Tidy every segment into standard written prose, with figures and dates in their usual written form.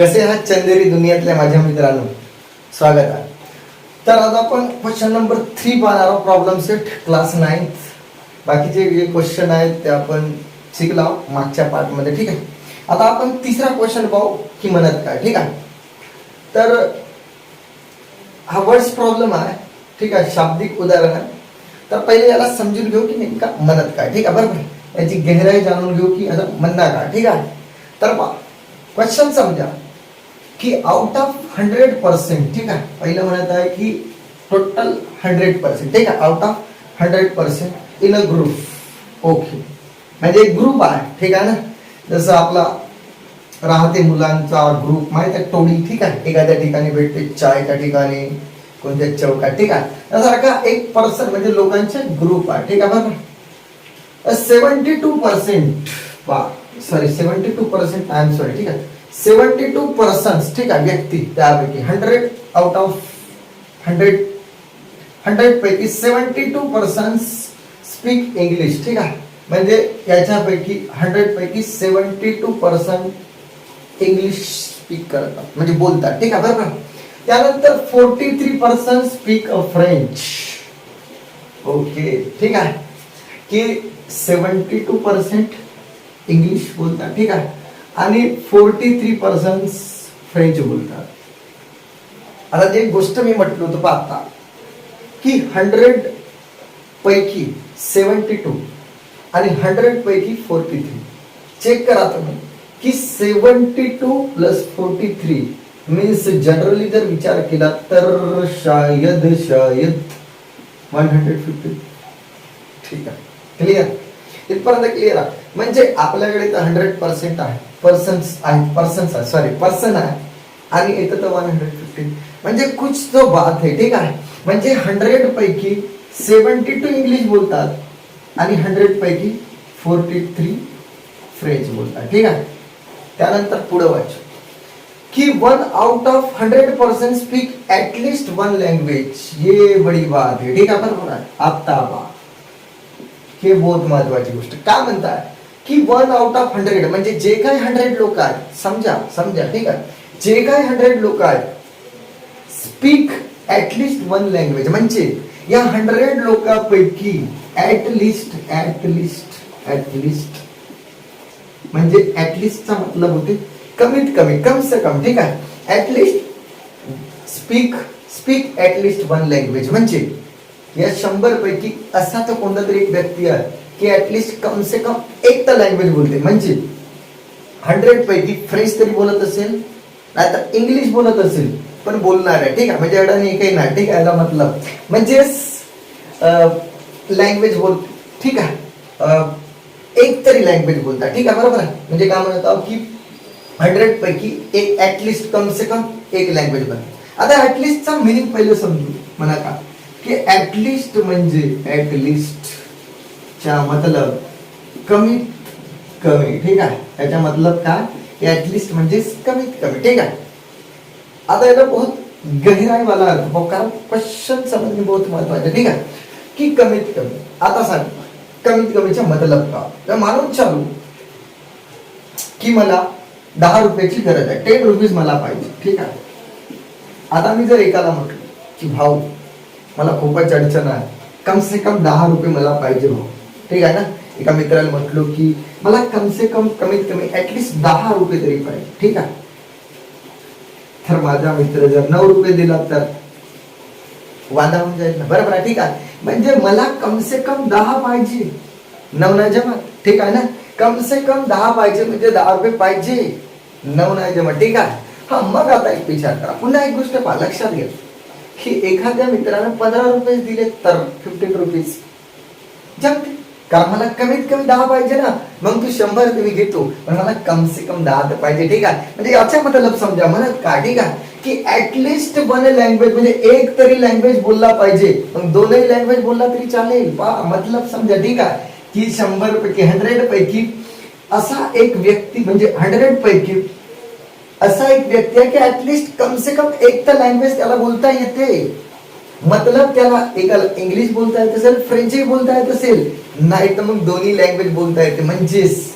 कसे आहात चंदेरी दुनियातल्या माझ्या मित्रांनो, स्वागत आहे. तर आज आपण क्वेश्चन नंबर 3 पाहणार आहोत. Problem set class 9. बाकीचे जे क्वेश्चन आहेत ते आपण शिकलो मागच्या पार्ट मध्ये. ठीक आहे, आता आपण तिसरा क्वेश्चन पाहू की म्हणत काय. ठीक आहे, तर हा वर्ड्स प्रॉब्लेम आहे. ठीक आहे, शाब्दिक उदाहरण आहे. तर पहिले याला समजून घेऊ की नेमका म्हणत काय. ठीक आहे, बरोबर, याची गहराई जाणून घेऊ की आता म्हणणं काय. ठीक आहे, तर क्वेश्चन समजा की आउट ऑफ 100%. ठीक आहे, पहिलं म्हणत आहे की टोटल 100%. ठीक आहे, out of 100% in a group. Okay, म्हणजे एक ग्रुप आहे. ठीक आहे ना, जसं आपला राहते मुलांचा ग्रुप माहित आहे, टोळी. ठीक आहे, एखाद्या ठिकाणी भेटते चायच्या ठिकाणी, कोणत्या चौकात. ठीक आहे, त्यासारखा एक पर्सन म्हणजे लोकांचे ग्रुप आहे. ठीक आहे, बरोबर. 72% 72% आय एम सॉरी. ठीक आहे, 72 पर्सन्स. ठीक आहे, व्यक्ती, त्यापैकी 100 आउट ऑफ 100 पैकी 72 पर्सन्स स्पीक इंग्लिश. ठीक आहे, म्हणजे याच्यापैकी 100 पैकी 72% इंग्लिश स्पीक करतात, म्हणजे बोलतात. ठीक आहे, बरोबर. त्यानंतर 43% स्पीक फ्रेंच. ओके, ठीक आहे, की 72% इंग्लिश बोलतात. ठीक आहे, आणि 43% फ्रेंच बोलतात. आता जे गोष्ट मी म्हटलं होतं पाहता की 100 पैकी 72 आणि 100 पैकी 43. चेक करा तुम्ही की 72 प्लस 43 मीन्स जनरली जर विचार केला तर शायद 150. ठीक आहे, क्लिअर, इथपर्यंत क्लिअर आहे. म्हणजे आपल्याकडे तर 100% आहे, पर्सन आहे, आणि इथं तर 150. म्हणजे कुछ तो बात है. ठीक आहे, म्हणजे 100 पैकी 72 इंग्लिश बोलतात आणि 100 पैकी 43 फ्रेंच बोलतात. ठीक आहे, त्यानंतर पुढे वाच कि 1 out of 100% speak at least 1 language. ये बड़ी बात है. ठीक आहे, बरोबर आहे. आता बा हे बहुत महत्वाची गोष्ट. काय म्हणतात की 1 आउट ऑफ 100 म्हणजे जे काही 100 लोक आहेत, समजा. ठीक आहे, जे काही 100 लोक आहेत स्पीक ऍटलिस्ट 1 लँग्वेज, म्हणजे या 100 लोकांपैकी ऍटलिस्ट म्हणजे ऍटलिस्टचा मतलब होते कमीत कमी, कम से कम. ठीक आहे, ऍटलिस्ट स्पीक ऍटलिस्ट 1 लँग्वेज, म्हणजे या 100 पैकी असा तर कोणता तरी एक व्यक्ती आहे की ऍटलिस्ट कम से कम एक तर लँग्वेज बोलते. म्हणजे 100 पैकी फ्रेंच तरी बोलत असेल, नाही तर इंग्लिश बोलत असेल, पण बोलणार आहे. ठीक आहे, म्हणजे अडाणी काही नाही. ठीक आहे, याचा मतलब म्हणजे लँग्वेज बोलते. ठीक आहे, एक तरी लँग्वेज बोलतात. ठीक आहे, बरोबर आहे. म्हणजे काय म्हणत आहोत की 100 पैकी एक ऍटलिस्ट कम से कम एक लँग्वेज बनते. आता ऍटलिस्टचा मिनिंग पहिले समजू. म्हणा का की ऍटलिस्ट म्हणजे ऍटलिस्ट चा मतलब कमीत कमी. ठीक आहे, त्याचा मतलब काय, ऍटलिस्ट म्हणजे कमीत कमी. ठीक आहे, आता याला बहुत गहराई वाला अर्थ, कारण क्वेश्चन समजणे बहुत महत्वाचे. ठीक आहे, की कमीत कमी. आता सांग कमीत कमीचा मतलब का. तर मानून चालू की मला 10 रुपयाची गरज आहे, 10 रुपीज मला पाहिजे. ठीक आहे, आता मी जर एकाला म्हटलं की भाऊ मला खूपच अडचण आहे, कम से कम 10 रुपये मला पाहिजे भाऊ. ठीक आहे ना, एका मित्राला म्हटलो की मला कम से कम कमीत कमी ऍटलिस्ट 10 रुपये तरी पाहिजे. ठीक आहे, तर माझा मित्र जर 9 रुपये दिला तर वादा होऊन जाईल ना, बरोबर आहे. ठीक आहे, म्हणजे मला कम से कम 10 पाहिजे, 9 नाही जमा. ठीक आहे ना, कम से कम 10 पाहिजे, म्हणजे 10 रुपये पाहिजे, 9 नाही जमा. ठीक आहे, हा. मग आता एक विचार करा, पुन्हा एक गोष्ट पहा, लक्षात घ्या की एखाद्या मित्राने 15 रुपये दिले तर 15 रुपीज जमते, कारण मला कमीत कमी 10 पाहिजे ना. मग तू 100 मी घेतो, पण मला कम से कम 10 तर पाहिजे. ठीक आहे, म्हणजे याचा मतलब समजा म्हणत काय. ठीक आहे, की ऍटलिस्ट 1 लँग्वेज म्हणजे एक तरी लँग्वेज बोलला पाहिजे, मग 2ही लँग्वेज बोलला तरी चालेल. मतलब समजा. ठीक आहे, की 100 पैकी 100 पैकी असा एक व्यक्ती, म्हणजे 100 पैकी असा एक व्यक्ती आहे की ऍटलिस्ट कम से कम एक तर लँग्वेज त्याला बोलता येते. मतलब त्याला एकाला इंग्लिश बोलता येत असेल, फ्रेंचही बोलता येत असेल, नाही तर मग दोन्ही लँग्वेज बोलता येते. म्हणजेच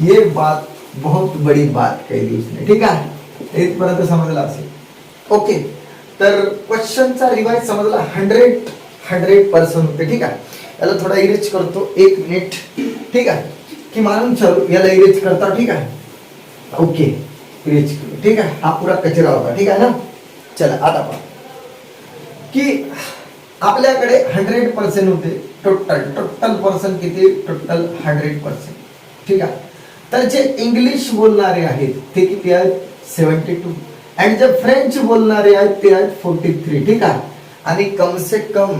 ये बात बहुत बड़ी बात कही दी उसने. ठीक है, इथपर्यंत समजला असेल. ओके, तर क्वेश्चनचा रिवाइज समजला. 100% होते. ठीक आहे, याला थोडा इरेज करतो 1 मिनिट. ठीक आहे, की मानून चलो याला इरेज करता. ठीक आहे, ओके इरेज करू. ठीक आहे, हा पुरा कचरा होता. ठीक आहे ना. चला आता पहा की आपल्याकडे 100% होते. टोटल पर्सन किती? टोटल 100%. ठीक आहे, तर जे इंग्लिश बोलणारे आहेत ते किती आहेत? 72. आणि जे फ्रेंच बोलणारे आहेत ते आहेत 43. ठीक आहे, आणि कम से कम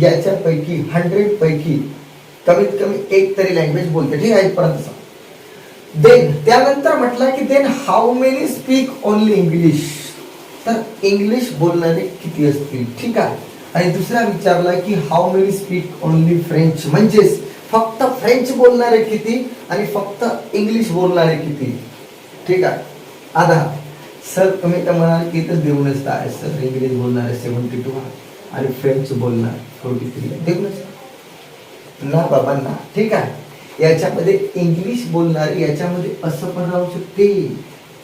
याच्यापैकी 100 पैकी कमीत कमी एक तरी लँग्वेज बोलते. ठीक आहे, इथपर्यंत. देन त्यानंतर म्हटलं की then how many speak only English. तर इंग्लिश बोलणारे किती असतील? ठीक आहे, आणि दुसरा विचारला की how many speak only French, म्हणजेच फक्त फ्रेंच बोलणारे किती आणि फक्त इंग्लिश बोलणारे किती. ठीक आहे, आता सर तुम्ही तर म्हणाल की इथं देऊनच आहे सर, इंग्लिश बोलणारे 72 आणि फ्रेंच बोलणारे 43 देऊनच ना बाबा ना. ठीक आहे, याच्यामध्ये इंग्लिश बोलणारे याच्यामध्ये असं पण राहू शकते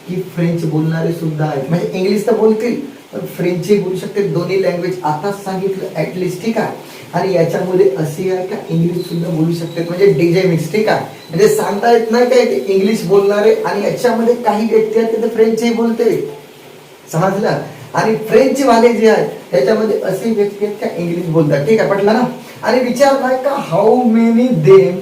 की फ्रेंच बोलणारे सुद्धा आहेत. म्हणजे इंग्लिश तर बोलतील पण फ्रेंचही बोलू शकते. दोन्ही लँग्वेज आताच सांगितलं ऍटलिस्ट. ठीक आहे, आणि याच्यामध्ये असे आहे का इंग्लिश सुद्धा बोलू शकते, म्हणजे डीजे मिक्स. ठीक आहे, म्हणजे सांगता येत नाही काय ते इंग्लिश बोलणारे आणि याच्यामध्ये काही व्यक्ती आहेत ते फ्रेंचही बोलते. समजलं. आणि फ्रेंच वाले जे आहेत त्याच्यामध्ये असे व्यक्ती आहेत का इंग्लिश बोलतात. ठीक आहे, पटलं ना. आणि विचारलाय का how many them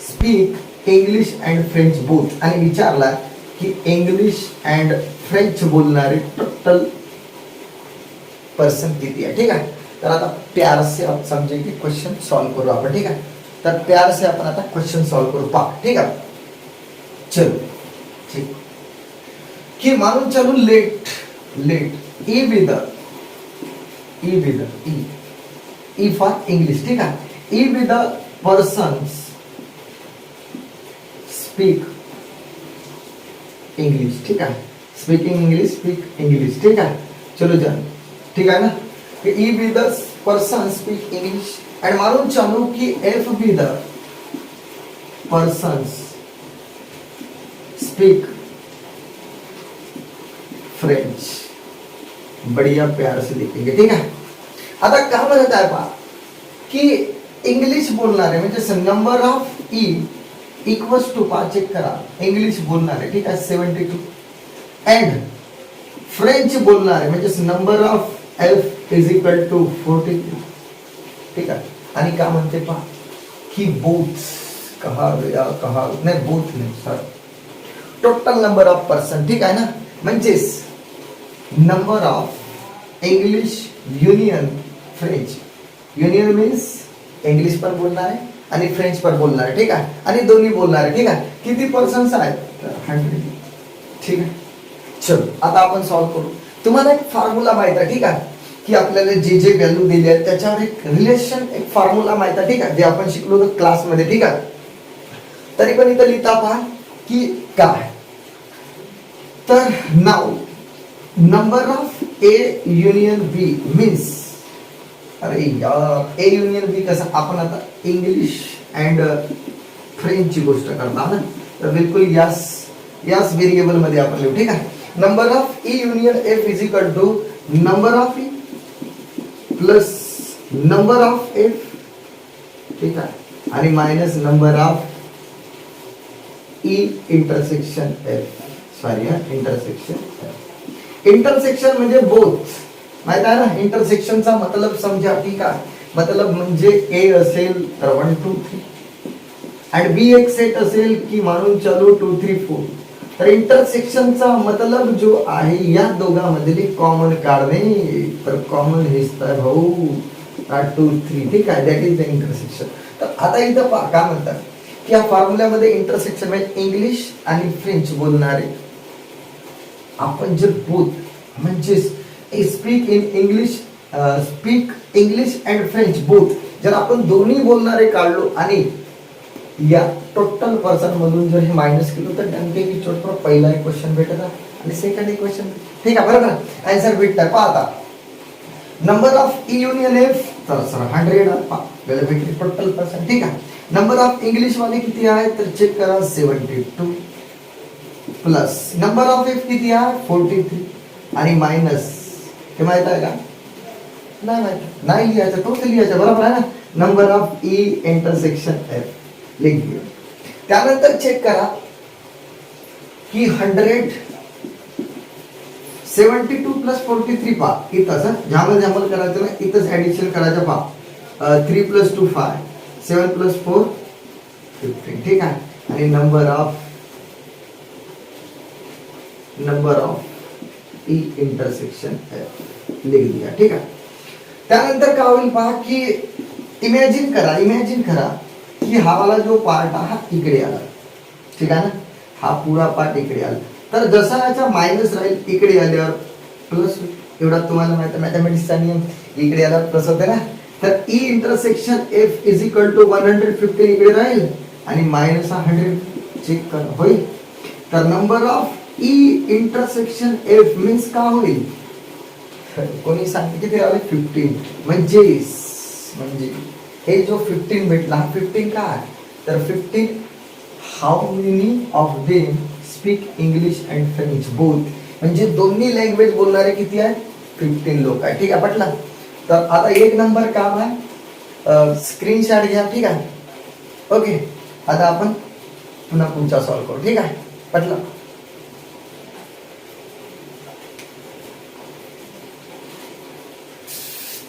speak English and French both, आणि विचारला की इंग्लिश अँड फ्रेंच बोलणारे टोटल पर्सन किती आहे. ठीक आहे, तर आता प्यार से आप समझे की क्वेश्चन सॉल्व करू आपण. ठीक आहे, तर प्यार से आपण आता क्वेश्चन सॉल्व करू. पा ठीक आहे, चलो. ठीक, की मानून चलू लेट ई फॉर इंग्लिश. ठीक आहे, ई विद पर्सन्स स्पीक इंग्लिश. ठीक आहे, स्पीकिंग इंग्लिश, स्पीक इंग्लिश. ठीक आहे, चलो जान. ठीक आहे ना, E be the person speak English. आणि मानून चालू की F be the persons speak French. बढ़िया प्यार से लिखेंगे. ठीक आहे, आता काय म्हणत आहे पहा की इंग्लिश बोलणारे म्हणजे number of E equals to पा चेक करा. इंग्लिश बोलणारे ठीक आहे 72 अँड फ्रेंच बोलणारे म्हणजे number of F is equal to 43. ठीक आहे, आणि काय म्हणते पहा की बोथ कहा नाही बोथ नाही sir total number of person. ठीक आहे ना, म्हणजेच number of English union French. Union means English पण बोलणार आहे आणि फ्रेंच पण बोलणार आहे. ठीक आहे, आणि दोन्ही बोलणार आहे. ठीक आहे, किती पर्सन्स आहेत? 100. ठीक आहे, चलो आता आपण सॉल्व करू. तुम्हाला एक फॉर्म्युला माहित आहे. ठीक आहे, की आपल्याला जे जे व्हॅल्यू दिली आहे त्याच्यावर एक रिलेशन एक फॉर्म्युला माहित आहे. ठीक आहे, जे आपण शिकलो होतो क्लासमध्ये. ठीक आहे, तरी पण इथं लिहिता पहा की काय. तर नाव number of A union B means, अरे यार ए युनियन बी कसं आपण आता इंग्लिश अँड फ्रेंचची गोष्ट करता ना, तर बिलकुल यास व्हेरिएबल मध्ये आपण लिहू. ठीक आहे, number of E union F is equal to number of E plus number of F. ठीक आहे, आणि minus number of E intersection F. Sorry intersection F. Intersection म्हणजे बोथ माहित आहे ना. इंटरसेक्शनचा मतलब समजा. ठीक आहे, मतलब म्हणजे ए असेल तर 1 2 3 आणि बी एक सेट असेल की मानून चालू 2 3 4. तर इंटरसेक्शनचा मतलब जो आहे या दोघांमधली कॉमन काढणे. तर कॉमन हेच तर भाऊ 2 3. ठीक आहे, दॅट इज द इंटरसेक्शन. तर आता इथं काय म्हणतात की या फॉर्म्युल्यामध्ये इंटरसेक्शन म्हणजे इंग्लिश आणि फ्रेंच बोलणारे आपण जर बोथ म्हणजे speak English and French both जर आपण दोन्ही बोलणारे काढलो आणि या टोटल पर्सन मधून जर हे मायनस केलं तर डंके की चोट पर पहिला इक्वेशन भेटला आणि सेकंड इक्वेशन. ठीक आहे, बरोबर आन्सर भेटताय. पहा आता number of E union F तर सर 100 भेटली टोटल पर्सन. ठीक आहे, नंबर ऑफ इंग्लिश वाले किती आहे तर चेक करा 72. प्लस नंबर ऑफ एफ किती आहे 43 आणि मायनस हे माहित आहे का? नाही माहित, नाही लिहायचं, तोच लिहायचं, बरोबर आहे ना. Number of E intersection F लिख दिया. त्यानंतर चेक करा की 172 प्लस 43 पा इथं झामल करायचं ना, इथंच ऍडिशन करायचं पा. 3 प्लस 2 5, 7 प्लस 4 15. ठीक आहे. आणि नंबर ऑफ ई इंटरसेक्शन लिख दिया. ठीक आहे. त्यानंतर काय होईल पहा की इमॅजिन करा की हा वाला जो पार्ट हा इकडे आला. ठीक आहे ना, हा पुरा पार्ट इकडे आला. तर जसा याचा मायनस राहील इकडे आल्यावर प्लस, एवढा तुम्हाला माहिती मॅथमॅटिक्सचा नियम, इकडे आल्यावर प्लस होते ना. तर E intersection F is equal to 115 इकडे राहील आणि मायनस 100 चेक कर होईल. तर number of E intersection F means का होईल, कोणी सांगितलं किती राहिले 15. म्हणजे हे जो 15 भेटला, 15 काय तर 15 how many of them speak English and French both, म्हणजे दोन्ही लँग्वेज बोलणारे किती आहे 15 लोक आहे. ठीक आहे, पटला. तर आता एक नंबर काम आहे, स्क्रीनशॉट घ्या. ठीक आहे, ओके. आता आपण पुन्हा पुढचा सॉल्व करू. ठीक आहे, पटला.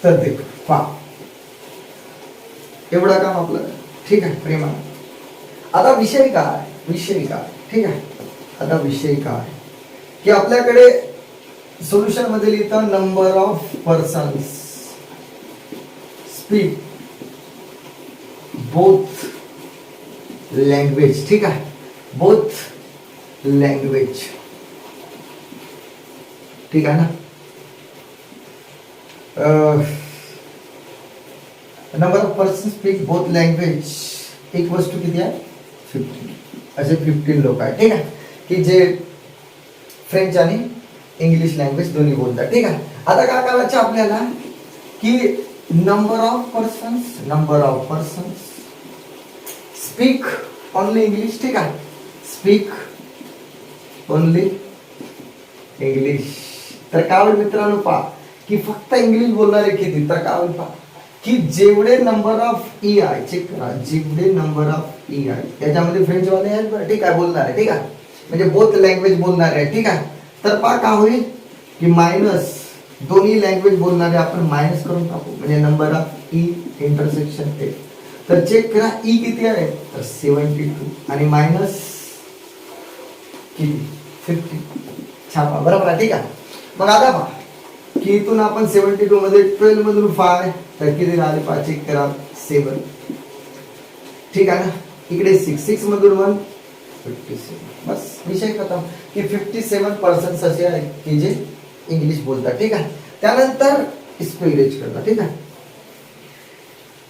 तर देख पहा, एवढं काम आपलं. ठीक आहे प्रेमा. आता विषय काय, ठीक आहे. आता विषय काय की आपल्याकडे सोल्युशन मध्ये लिहितं number of persons speak both language. ठीक आहे, बोथ लँग्वेज. ठीक आहे ना. Number of person speak both language equals to किती आहे 15. असे 15 लोक आहेत. ठीक आहे, की जे फ्रेंच आणि इंग्लिश लँग्वेज दोन्ही बोलतात. ठीक आहे. आता काय करायचं आपल्याला की number of persons speak only English. ठीक आहे, स्पीक ओनली इंग्लिश. तर काय होईल मित्रांनो पहा की फक्त इंग्लिश बोलणारे किती, तर काय होईल पहा की जेवढे नंबर ऑफ ई आहे, चेक करा, जेवढे नंबर ऑफ ई आहे त्याच्यामध्ये फ्रेंच वाले आहेत बरं. ठीक आहे, बोलणार आहे. ठीक आहे, म्हणजे बोथ लँग्वेज बोलणार आहे. ठीक आहे. तर पहा काय होईल की मायनस दोन्ही लँग्वेज बोलणारे आपण मायनस करून टाकू, म्हणजे number of E intersection A. तर चेक करा ई किती आहे तर 72 आणि मायनस किती 50. छापा, बरोबर आहे. ठीक आहे. मग आता पहा की इथून आपण 72 मध्ये 12 मधून 5 तर किती राहिले पहा, चेक करा 7. ठीक आहे ना. इकडे 6 मधून 1 57. बस विषय खतम की 57% असे आहेत की जे इंग्लिश बोलतात. ठीक आहे. त्यानंतर इसको इरेज करतात. ठीक आहे.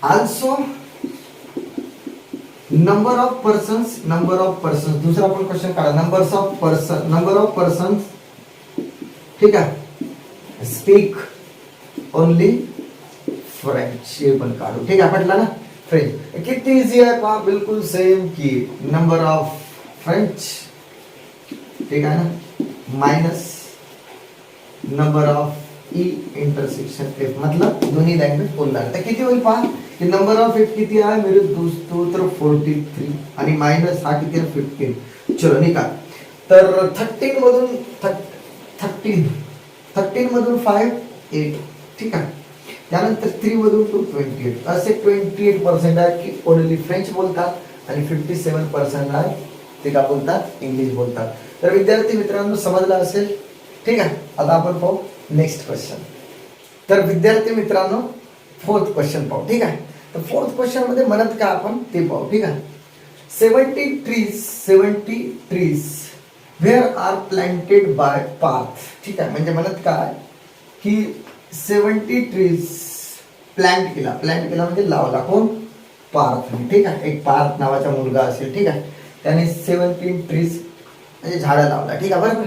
आल्सो नंबर ऑफ पर्सन्स दुसरा पण क्वेश्चन काढा. नंबर ऑफ पर्सन्स ठीक आहे स्पीक ओनली फ्रेंच, हे पण काढू. ठीक आहे, पटला ना. फ्रेंच किती इझी आहे पहा, बिलकुल सेम की नंबर ऑफ फ्रेंच. ठीक आहे ना, minus number of E intersection F, मतलब दोन्ही लँग्वेज बोलणार. तर किती होईल पहा की नंबर ऑफ एफ किती आहे मेरे दोस्तों तर 43 आणि माइनस हा किती आहे 15. चलो निकाल. तर 13 मधून 5 8. ठीक आहे. त्यानंतर 3 मधून 2 28. असे 28% आहे की ओनली फ्रेंच बोलतात आणि 57% आहे ते का बोलतात इंग्लिश बोलतात. तर विद्यार्थी मित्रांनो समजलं असेल. ठीक आहे. आता आपण पाहू नेक्स्ट क्वेश्चन. तर विद्यार्थी मित्रांनो फोर्थ क्वेश्चन पाहू. ठीक आहे. तर फोर्थ क्वेश्चन मध्ये म्हणत का आपण ते पाहू. ठीक आहे. 70 trees where are planted by path. ठीक आहे. म्हणजे म्हणत काय की 70 trees प्लांट केला म्हणजे लावला कोण पार्थ. ठीक आहे. एक पार्थ नावाचा मुलगा असेल. ठीक आहे. त्याने 17 trees म्हणजे झाडं लावला. ठीक आहे, बरोबर.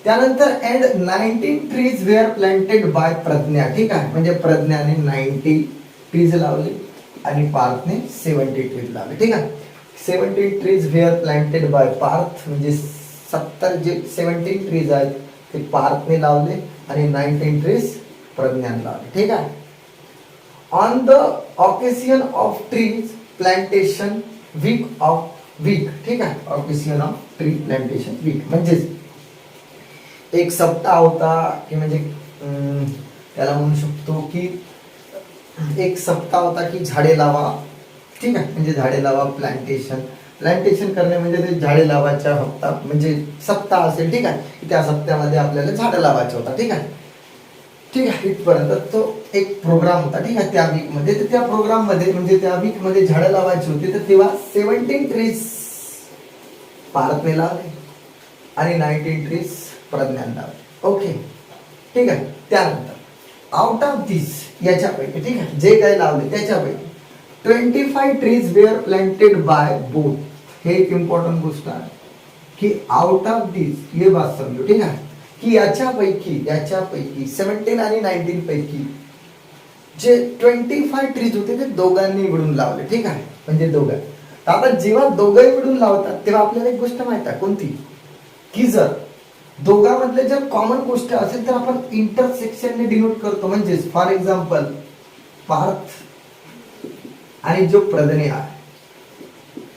त्यानंतर and 19 trees were planted by Pragya. ठीक आहे. म्हणजे प्रज्ञाने 90 trees लावले आणि पार्थने 70 trees लावले. ठीक आहे. 70 trees were planted by Parth म्हणजे 70 जे 17 ट्रीज आहेत ते पार्थने लावले आणि 19 ट्रीज प्रज्ञान लावले. ठीक आहे. On the occasion of trees plantation week. ठीक आहे. Occasion of tree plantation week म्हणजेच एक सप्ताह होता की म्हणजे त्याला म्हणू शकतो की एक सप्ताह होता की झाडे लावा. ठीक आहे. म्हणजे झाडे लावा प्लांटेशन करणे म्हणजे ते झाडे लावायच्या हप्ता म्हणजे सप्ताह असेल. ठीक आहे. त्या सप्त्यामध्ये आपल्याला झाडं लावायचं होता. ठीक आहे. ठीक आहे. इथपर्यंत तो एक प्रोग्राम होता. ठीक आहे. त्या वीक मध्ये तर त्या प्रोग्राम मध्ये म्हणजे त्या वीक मध्ये झाडं लावायची होती तर तेव्हा 17 ट्रीज पार्थने लावले आणि 19 ट्रीज प्रज्ञान लावले. ओके. ठीक आहे. त्यानंतर आउट ऑफ दिस याच्यापैकी ठीक आहे जे काही लावले त्याच्यापैकी 25 trees were planted by both. हे एक इम्पॉर्टंट गोष्ट आहे की आउट ऑफ दिस ये बात समजू. ठीक आहे. की याच्यापैकी 17 आणि 19 पैकी जे 25 ट्रीज होते ते दोघांनी मिळून लावले. ठीक आहे. म्हणजे दोघं. आता जेव्हा दोघंही मिळून लावतात तेव्हा आपल्याला एक गोष्ट माहित आहे कोणती की जर दोघांमधले जर कॉमन गोष्ट असेल तर आपण इंटरसेक्शनने डिनोट करतो. म्हणजेच फॉर एक्झाम्पल पार्थ आणि जो प्रज्ञा आहे.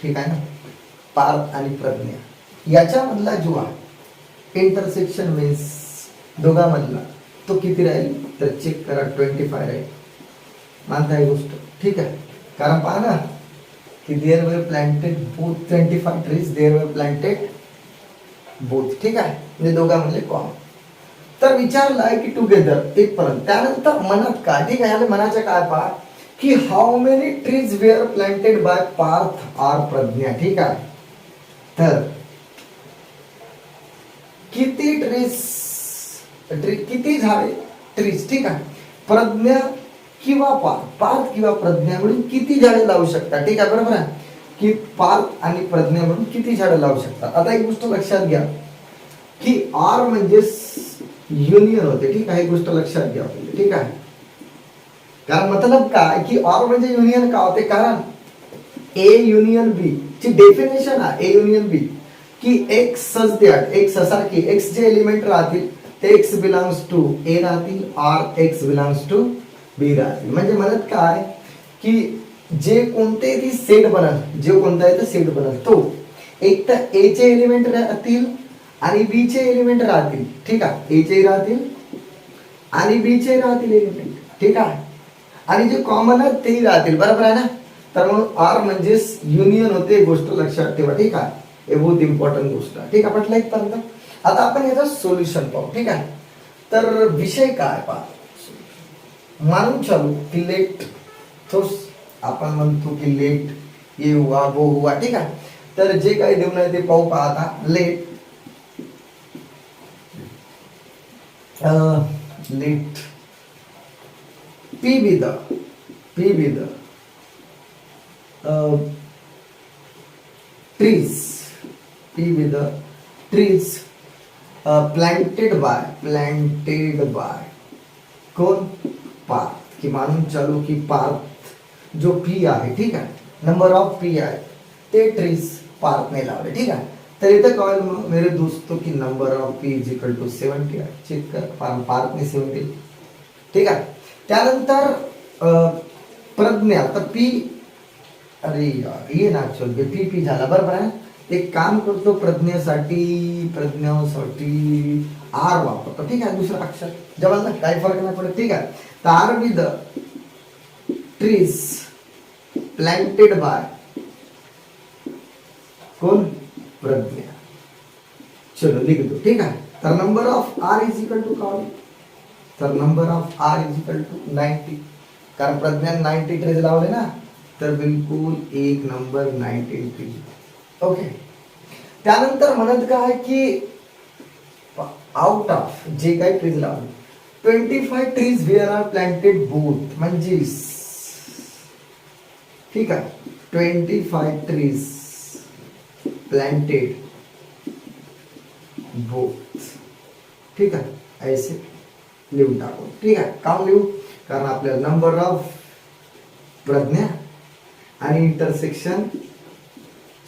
ठीक आहे ना. पार्थ आणि प्रज्ञा याच्यामधला जो आहे इंटरसेक्शन मीन्स दोघांमधला तो किती राहील तर चेक करा 25 राहील. मानता ही गोष्ट. ठीक आहे. कारण पहा ना की there were planted both 25 trees there were planted both. ठीक आहे. म्हणजे दोघांमधले कॉमन. तर विचारलं आहे की टुगेदर इथपर्यंत. त्यानंतर मनात काय. ठीक आहे. मनाच्या काय पहा की how many trees were planted by Parth or Pragya. ठीक आहे. तर किती झाडे ट्रीज. ठीक आहे. प्रज्ञा किंवा पार्थ किंवा प्रज्ञा मिळून किती झाडे लावू शकतात. ठीक आहे. बरोबर आहे की पार्थ आणि प्रज्ञा मिळून किती झाडे लावू शकतात. आता एक गोष्ट लक्षात घ्या की आर म्हणजे युनियन होते. ठीक आहे. ही गोष्ट लक्षात घ्या. ठीक आहे. कारण मतलब काय की आर म्हणजे युनियन का होते कारण ए युनियन बी ची डेफिनेशन आहे ए युनियन बी की एक्स सच दॅट एक्स सारखी एक्स जे एलिमेंट राहतील ते एक्स बिलॉंग्स टू ए राहतील R x belongs to be राहतील. म्हणजे म्हणत काय की जे कोणतेही सेट बनल जे कोणताही सेट बनल तो एक तर ए चे एलिमेंट राहतील आणि बी चे एलिमेंट राहतील. ठीक आहे. ए चे राहतील आणि बी चे राहतील एलिमेंट. ठीक आहे. आणि जे कॉमन आहे तेही राहतील. बरोबर आहे ना. तर म्हणून आर म्हणजे युनियन होते. गोष्ट लक्षात ठेवा. ठीक आहे. हे बहुत इम्पॉर्टंट गोष्ट आहे. ठीक आहे. पटलं इथपर्यंत. आता आपण याचा सोल्युशन पाहू. ठीक आहे. तर विषय काय पहा मानून चालू की लेट तो आपण म्हणतो की लेट ये हुआ वो हुआ. ठीक आहे. तर जे काही देऊन आहे ते पाहू. पाहता late P with the trees planted by कोण पार्थ. की मानून चालू की पार्थ जो पी आहे. ठीक आहे. नंबर ऑफ पी आहे ते ट्रीज पार्थने लावले. ठीक आहे. तर इथं कळेल मेरे दोस्तों की number of P is equal to 70 आहे. चेक कर पार्थने 70. ठीक आहे. त्यानंतर प्रज्ञा तर पी अरे ये ना ऍक्च्युअली पी झाला. बरोबर आहे. एक काम करतो प्रज्ञेसाठी आर वापरतो. ठीक आहे. दुसरा अक्षर जवळ ना काही फरक नाही पडत. ठीक आहे. तर R with trees planted by कोण प्रज्ञा. चलो लिख दो. ठीक आहे. तर number of R is equal to काय तर number of R is equal to 90 कारण प्रज्ञा 90 ट्रीज लावले ना तर बिलकुल एक नंबर 90 ट्रीज. ओके. त्यानंतर म्हणत काय की आउट ऑफ जे काही ट्रीज लावले 25 trees where are planted both म्हणजे ठीक आहे 25 ट्रीज प्लांटेड बोथ. ठीक आहे. ऐसे लिहून टाकू. ठीक आहे. काम लिहू कारण आपल्याला नंबर ऑफ प्रज्ञा आणि इंटरसेक्शन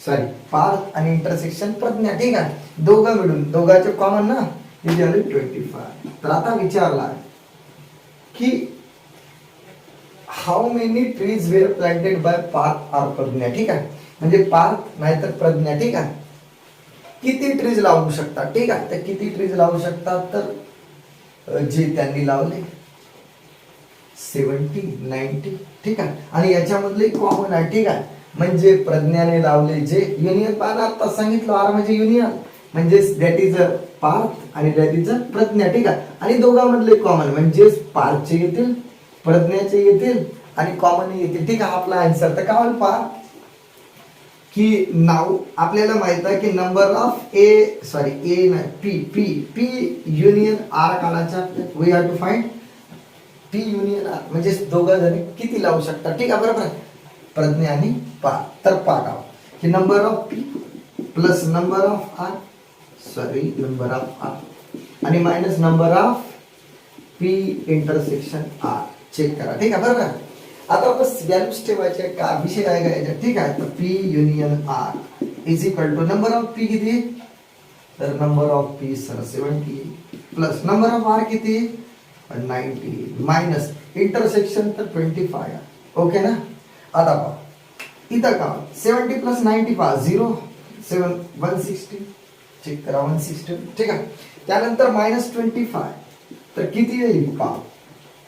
सॉरी पार्थ आणि इंटरसेक्शन प्रज्ञा, ठीक आहे, दोघं मिळून दोघांचे कॉमन ना, किती आले 25. तर आता विचारला की how many trees were planted by Parth और प्रज्ञा, ठीक आहे, म्हणजे पार्थ नाहीतर प्रज्ञा, ठीक आहे, किती ट्रीज लावू शकतात, ठीक आहे. तर किती ट्रीज लावू शकतात, तर जे त्यांनी लावले 70 90, ठीक आहे, आणि याच्यामधले कॉमन आहे, ठीक आहे, म्हणजे प्रज्ञाने लावले जे युनियन पाहणार आता सांगितलं आर म्हणजे युनियन, म्हणजे दॅट इज अ पार्थ आणि दॅट इज अ प्रज्ञा, ठीक आहे, आणि दोघांमधले कॉमन म्हणजे पार्थचे येतील, प्रज्ञाचे येतील आणि कॉमन येतील, ठीक आहे. आपला आन्सर तर काय होईल पहा की नाव आपल्याला माहित आहे की number of P union R काढायचा, we have to find P union R म्हणजे दोघं जण किती लावू शकतात, ठीक आहे, बरोबर, प्रज्ञा आणि पार्थ. तर पाहा की number of P plus number of R, number of R आणि minus number of P intersection R, check करा, ठीक आहे, बरोबर. आता बस व्हॅल्यूज ठेवायचे, का विषय आहे का याच्यात, ठीक आहे. तर P union R is equal to number of P किती, तर number of P sir 70 plus number of R किती 90 मायनस इंटरसेक्शन तर 25, ओके ना. आता पहा इथं का 70 प्लस 90 पहा 0 7 160, चेक करा 160, ठीक आहे. त्यानंतर मायनस 25 तर किती येईल पहा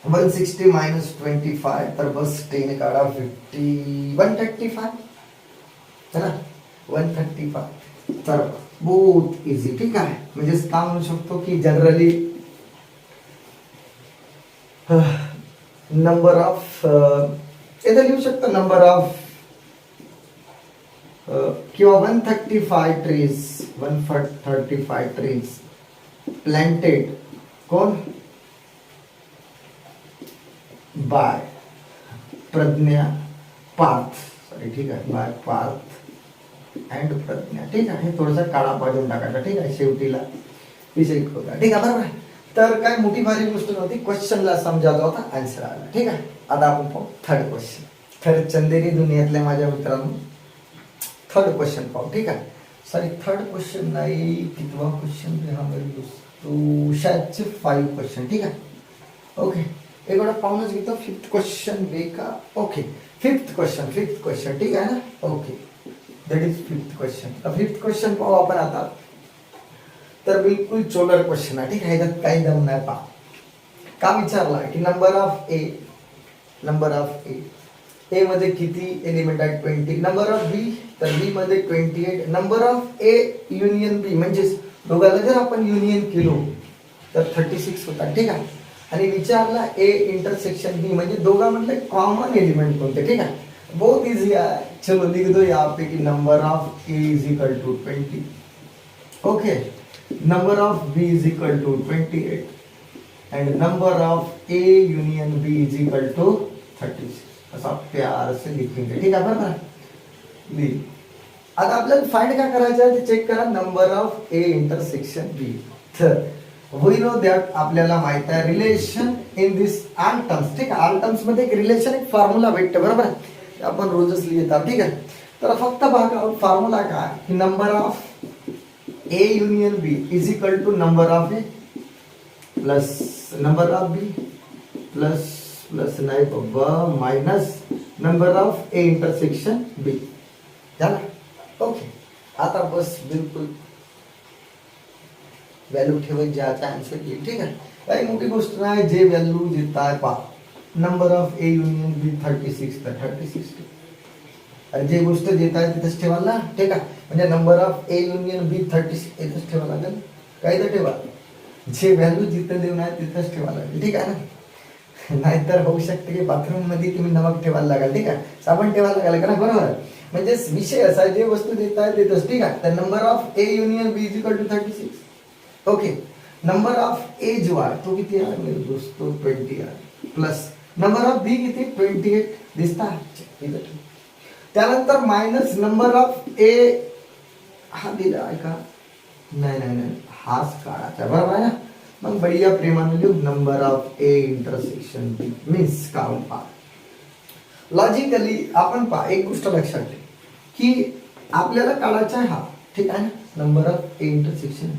160 मायनस 25 तर बस 10 काढा 50 135 है ना 135. तर बहुत इझी, ठीक आहे, म्हणजे काय म्हणू शकतो की जनरली नंबर ऑफ इथं लिहू शकतो नंबर ऑफ किंवा 135 ट्रीज प्लांटेड कोण बाय प्रज्ञा पार्थ, सॉरी, ठीक आहे, बाय पार्थ अँड प्रज्ञा, ठीक आहे. हे थोडंसं काळा पाजून टाकायचा, ठीक आहे, शेवटीला विषय होता, ठीक आहे, बरोबर. तर काय मोठी भारी गोष्ट नव्हती, क्वेश्चनला समजायचा होता, आन्सर आला, ठीक आहे. आता आपण पाहू थर्ड क्वेश्चन. थर्ड चंदेरी दुनियातल्या माझ्या मित्रांनो थर्ड क्वेश्चन पाहू, ठीक आहे. सॉरी थर्ड क्वेश्चन नाही, कितवा क्वेश्चन हा मेरे दोस्तों शायद 5 क्वेश्चन, ठीक आहे, ओके. एक बड़ा पाऊनच घेतो 5th क्वेश्चन बेका, ओके. 5th क्वेश्चन, ठीक आहे ना, okay, that is 5th question. 5th question पाहू आपण आता. तर बिलकुल चोलर क्वेश्चन आहे, ठीक आहे, ह्याच्यात काही दम नाही. पहा का विचारला की नंबर ऑफ ए मध्ये किती एलिमेंट आहेत 20, नंबर ऑफ बी तर बी मध्ये 28, नंबर ऑफ ए युनियन बी म्हणजे दोघांना जर आपण युनियन केलो तर 36 होतात, ठीक आहे. आणि विचारला ए इंटरसेक्शन बी म्हणजे दोघांमधले कॉमन एलिमेंट कोणते, ठीक आहे. बहुत इजी आहे, चलो लिख दो यहाँ पे कि number of A is equal to 20, okay, number of B is equal to 28 and number of A union B is equal to 36. असा प्यार से लिखेंगे, ठीक आहे, बरोबर. ली आता आपल्याला फाइंड काय करायचं आहे ते चेक करा, नंबर ऑफ ए इंटरसेक्शन बी. तर वी नो दॅट आपल्याला माहित आहे relation in this all terms, ठीक आहे, ऑल टर्म्स मध्ये एक रिलेशन एक फॉर्म्युला भेटते, बरोबर, आपण रोजच लिहितात, ठीक आहे. तर फक्त बघा फॉर्म्युला काय की number of A union B is equal to number of A plus number of B plus नाही बाबा minus number of A intersection B, झाला, ओके. आता बस बिलकुल व्हॅल्यू ठेवत ज्याचा आन्सर येईल, ठीक आहे, काही मोठी गोष्ट नाही. जे व्हॅल्यू देत आहे पहा नंबर ऑफ ए युनियन बी 36 तर 36, आणि जे गोष्ट देत आहे तिथंच ठेवायला, ठीक आहे, म्हणजे नंबर ऑफ ए युनियन बी 36 इथंच ठेवावं लागेल, काही तर ठेवा, जे व्हॅल्यू जिथं देऊन आहे तिथंच ठेवावं लागेल, ठीक आहे ना. नाहीतर होऊ शकते की बाथरूम मध्ये तुम्ही नमक ठेवायला लागेल, ठीक आहे, साबण ठेवायला लागेल का ना, बरोबर. म्हणजे विषय असा जे वस्तू देत आहे तिथंच, ठीक आहे. तर number of A union B is equal to 36, okay. Number of A जो आहे तो किती आहे मेरे दोस्तों 20 आहे, प्लस नंबर ऑफ बी किती 28 दिसता, त्यानंतर मायनस नंबर ऑफ ए हा दिला आहे का, नाही हाच काढायचा, बरोबर आहे ना. मग बढिया प्रेमाने लिहू number of A intersection B means count पहा लॉजिकली. आपण पहा एक गोष्ट लक्षात ठेव की आपल्याला काढायचा आहे हा, ठीक आहे ना, नंबर ऑफ ए इंटरसेक्शन.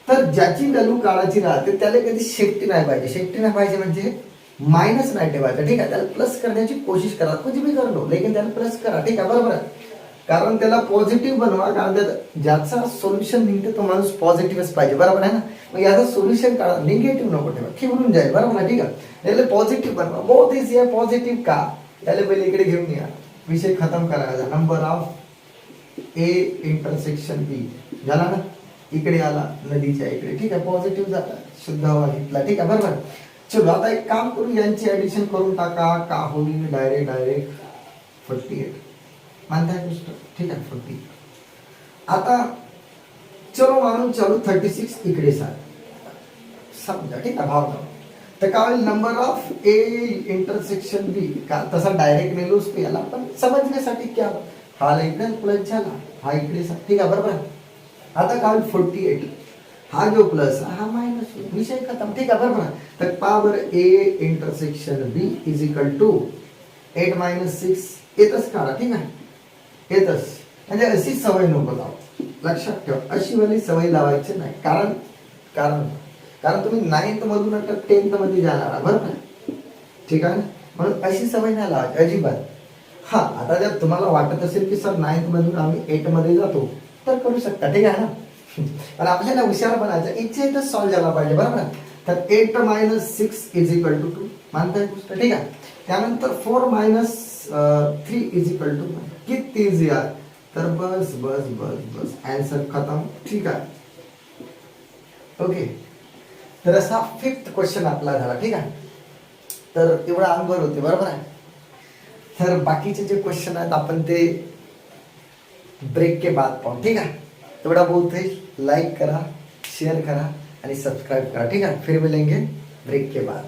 तर ज्याची व्हॅल्यू काढायची राहते त्याला कधी शेफ्टी नाही पाहिजे. शेफ्टी नाही पाहिजे म्हणजे मायनस नाही ठेवायचं, ठीक आहे. त्याला प्लस करण्याची कोशिश करा, कुछ भी कर लो लेकिन त्याला प्लस करा, ठीक आहे, बरोबर आहे. कारण त्याला पॉझिटिव्ह बनवा, कारण ज्याचा सोल्युशन निघते तो माणूस पॉझिटिव्हच पाहिजे, बरोबर आहे ना. मग याचा सोल्युशन काढा, निगेटिव्ह नको ठेवा, खिवरून जाईल, बरोबर आहे, ठीक आहे. याला पॉझिटिव्ह बनवा, बहुत इझी आहे. पॉझिटिव्ह का, याला पहिले इकडे घेऊन या, विषय खतम करायचा. Number of A intersection B झाला ना, इकडे आला नदीच्या इकडे, ठीक आहे, पॉझिटिव्ह झाला, शुद्ध हवा घेतला, ठीक आहे, बरोबर. चलो आता एक काम करू, यांची ऍडिशन करून टाका, का होईल डायरेक्ट 48 मानताय गोष्ट, ठीक आहे, 40. आता चलो मानून चालू 36 इकडे समजा, ठीक आहे, भाव. तर काय होईल, नंबर ऑफ ए इंटरसेक्शन बी, का तसा डायरेक्ट नेलोच तो याला, पण समजण्यासाठी क्या, हा इकडे प्लस झाला, हा इकडे, ठीक आहे, बरोबर. आता काय होईल 48, हा जो प्लस हा मायनस, विषय खतम, ठीक आहे, बरोबर. तर power A intersection B is equal to 8 - 6 येतच काढा, ठीक आहे, येतच. म्हणजे अशी सवय नको लावू, लक्षात ठेवा, अशी वाली सवय लावायची नाही. कारण कारण कारण तुम्ही 9th मधून आता 10th मध्ये जाणार, बरोबर, ठीक आहे. म्हणून अशी सवय नाही लावायची अजिबात. हा, आता जर तुम्हाला वाटत असेल की सर 9th मधून आम्ही 8 मध्ये जातो, तर करू शकता, ठीक आहे ना. पण आपल्याला हुशार बनायचं, इच्छा इथं सॉल्व्ह झाला पाहिजे, बरोबर. तर 8 - 6 इज इक्वल टू 2 मानताय गोष्ट, ठीक आहे. त्यानंतर 4 - 3 इज इक्वल टू 1. किती इझी आहे. तर बस बस बस बस आन्सर खतम, ठीक आहे, ओके. तर असा 5th क्वेश्चन आपला झाला, ठीक आहे. तर एवढा अंगभर होते, बरोबर आहे. तर बाकीचे जे क्वेश्चन आहेत आपण ते ब्रेक के बाद पाहू, ठीक आहे. एवढा बोलते, लाइक करा, शेयर करा आणि सब्सक्राइब करा, ठीक है. फिर मिलेंगे ब्रेक के बाद.